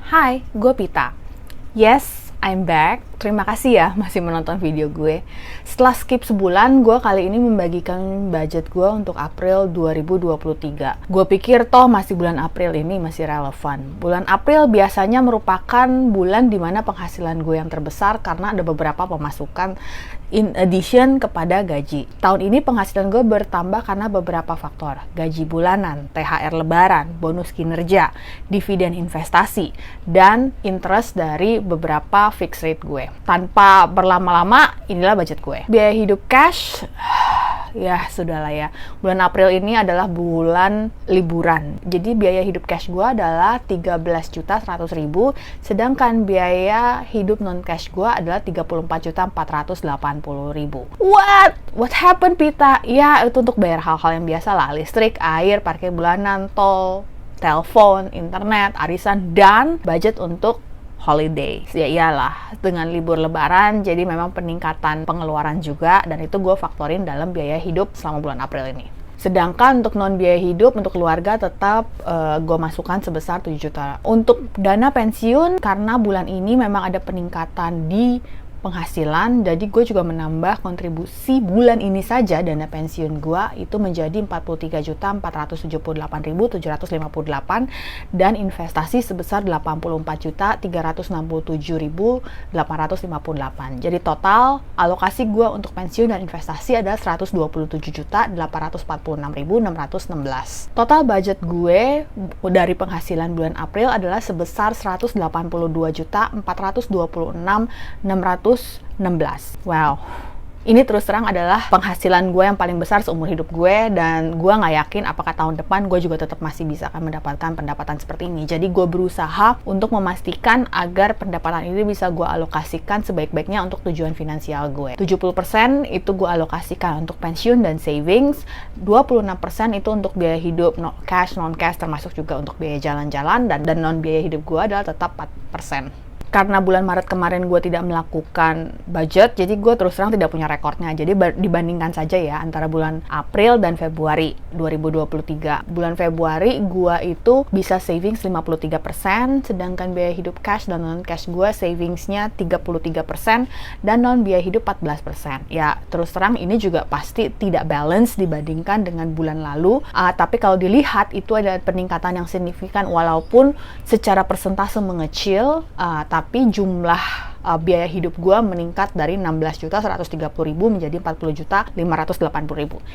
Hai, gue Pita. Yes, I'm back. Terima kasih ya masih menonton video gue. Setelah skip sebulan, gue kali ini membagikan budget gue untuk April 2023. Gue pikir toh masih bulan April ini masih relevan. Bulan April biasanya merupakan bulan dimana penghasilan gue yang terbesar karena ada beberapa pemasukan in addition kepada gaji. Tahun ini penghasilan gue bertambah karena beberapa faktor. Gaji bulanan, THR lebaran, bonus kinerja, dividen investasi, dan interest dari beberapa fixed rate gue. Tanpa berlama-lama, inilah budget gue. Biaya hidup cash, ya sudahlah ya. Bulan April ini adalah bulan liburan. Jadi biaya hidup cash gue adalah 13.100.000, sedangkan biaya hidup non cash gue adalah 34.480.000. What happened, Pita? Ya, itu untuk bayar hal-hal yang biasa lah. Listrik, air, parkir bulanan, tol, telepon, internet, arisan, dan budget untuk holiday. Ya iyalah, dengan libur lebaran jadi memang peningkatan pengeluaran juga, dan itu gue faktorin dalam biaya hidup selama bulan April ini. Sedangkan untuk non biaya hidup untuk keluarga tetap gue masukkan sebesar 7 juta. Untuk dana pensiun, karena bulan ini memang ada peningkatan di penghasilan, jadi gue juga menambah kontribusi bulan ini saja dana pensiun gue itu menjadi 43.478.758 dan investasi sebesar 84.367.858. Jadi total alokasi gue untuk pensiun dan investasi adalah 127.846.616. Total budget gue dari penghasilan bulan April adalah sebesar 182.426.616. Wow, ini terus terang adalah penghasilan gue yang paling besar seumur hidup gue, dan gue nggak yakin apakah tahun depan gue juga tetap masih bisa akan mendapatkan pendapatan seperti ini. Jadi gue berusaha untuk memastikan agar pendapatan ini bisa gue alokasikan sebaik-baiknya untuk tujuan finansial gue. 70% itu gue alokasikan untuk pensiun dan savings, 26% itu untuk biaya hidup cash, non-cash, termasuk juga untuk biaya jalan-jalan, dan non biaya hidup gue adalah tetap 4%. Karena bulan Maret kemarin gue tidak melakukan budget, jadi gue terus terang tidak punya rekornya. Jadi dibandingkan saja ya antara bulan April dan Februari 2023. Bulan Februari gue itu bisa savings 53%, sedangkan biaya hidup cash dan non-cash gue savingsnya 33% dan non-biaya hidup 14%. Ya terus terang ini juga pasti tidak balance dibandingkan dengan bulan lalu. Tapi kalau dilihat itu ada peningkatan yang signifikan walaupun secara persentase mengecil, tapi jumlah biaya hidup gue meningkat dari 16.130.000 menjadi 40.580.000.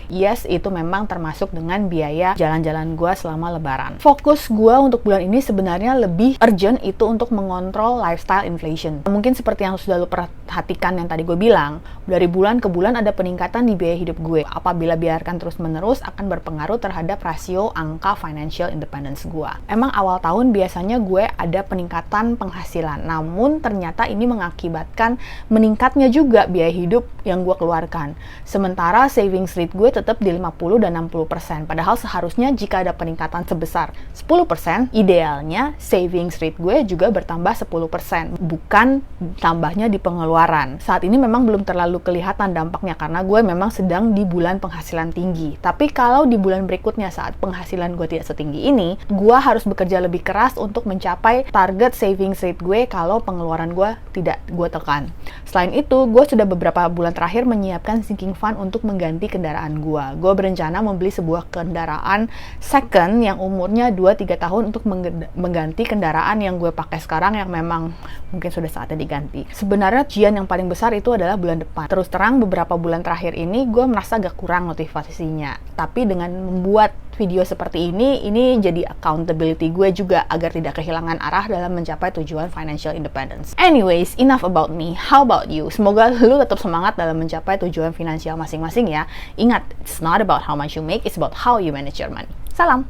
Yes, itu memang termasuk dengan biaya jalan-jalan gue selama lebaran. Fokus gue untuk bulan ini sebenarnya lebih urgent itu untuk mengontrol lifestyle inflation. Mungkin seperti yang sudah lo perhatikan yang tadi gue bilang, dari bulan ke bulan ada peningkatan di biaya hidup gue. Apabila biarkan terus-menerus akan berpengaruh terhadap rasio angka financial independence gue. Emang awal tahun biasanya gue ada peningkatan penghasilan, namun ternyata ini mengakibatkan meningkatnya juga biaya hidup yang gue keluarkan. Sementara savings rate gue tetap di 50 dan 60%. Padahal seharusnya jika ada peningkatan sebesar 10%, idealnya savings rate gue juga bertambah 10%, bukan tambahnya di pengeluaran. Saat ini memang belum terlalu kelihatan dampaknya karena gue memang sedang di bulan penghasilan tinggi. Tapi kalau di bulan berikutnya saat penghasilan gue tidak setinggi ini, gue harus bekerja lebih keras untuk mencapai target savings rate gue kalau pengeluaran gue tidak gue tekan. Selain itu, gue sudah beberapa bulan terakhir menyiapkan sinking fund untuk mengganti kendaraan gue. Gue berencana membeli sebuah kendaraan second yang umurnya 2-3 tahun untuk mengganti kendaraan yang gue pakai sekarang yang memang mungkin sudah saatnya diganti. Sebenarnya ujian yang paling besar itu adalah bulan depan. Terus terang beberapa bulan terakhir ini gue merasa agak kurang motivasinya. Tapi dengan membuat video seperti ini jadi accountability gue juga agar tidak kehilangan arah dalam mencapai tujuan financial independence. Anyways, enough about me. How about you? Semoga lu tetap semangat dalam mencapai tujuan finansial masing-masing ya. Ingat, it's not about how much you make, it's about how you manage your money. Salam!